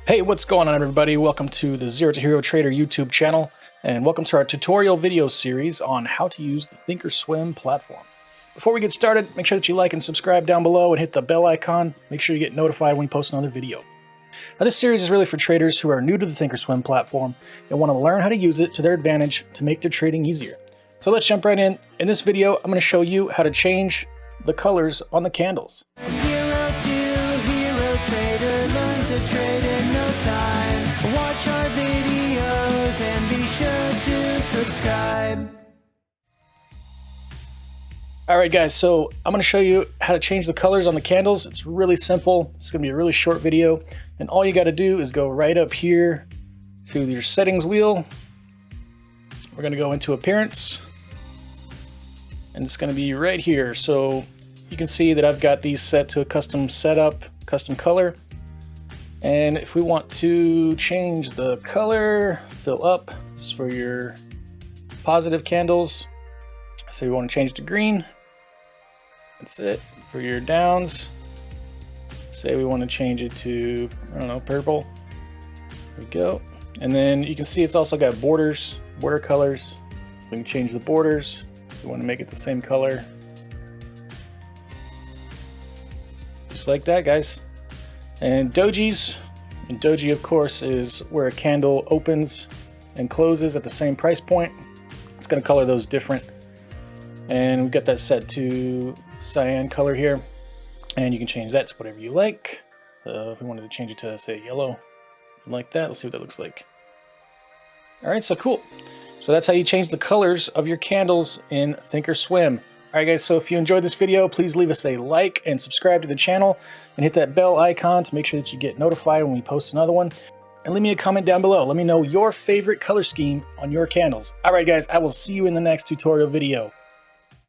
Hey, what's going on everybody? Welcome to the Zero to Hero Trader YouTube channel, and welcome to our tutorial video series on how to use the Thinkorswim platform. Before we get started, make sure that you like and subscribe down below and hit the bell icon. Make sure you get notified when we post another video. Now, this series is really for traders who are new to the Thinkorswim platform and want to learn how to use it to their advantage to make their trading easier. So let's jump right in. In this video, I'm going to show you how to change the colors on the candles. Zero to hero trader, learn to trade in no time. Watch our videos and be sure to subscribe. Alright guys, so I'm going to show you how to change the colors on the candles. It's really simple. It's going to be a really short video. And all you got to do is go right up here to your settings wheel. We're going to go into appearance. And it's going to be right here. So you can see that I've got these set to a custom setup, custom color. And if we want to change the color, fill up, this is for your positive candles. So we want to change it to green. That's it. For your downs, say we want to change it to, I don't know, purple. There we go. And then you can see it's also got borders, border colors. We can change the borders. If we want to make it the same color. Just like that, guys. And dojis. And doji, of course, is where a candle opens and closes at the same price point. It's going to color those different. And we've got that set to cyan color here. And you can change that to whatever you like. If we wanted to change it to, say, yellow, like that, let's see what that looks like. All right, so cool. So that's how you change the colors of your candles in Thinkorswim. All right, guys, so if you enjoyed this video, please leave us a like and subscribe to the channel and hit that bell icon to make sure that you get notified when we post another one. And leave me a comment down below. Let me know your favorite color scheme on your candles. All right, guys, I will see you in the next tutorial video.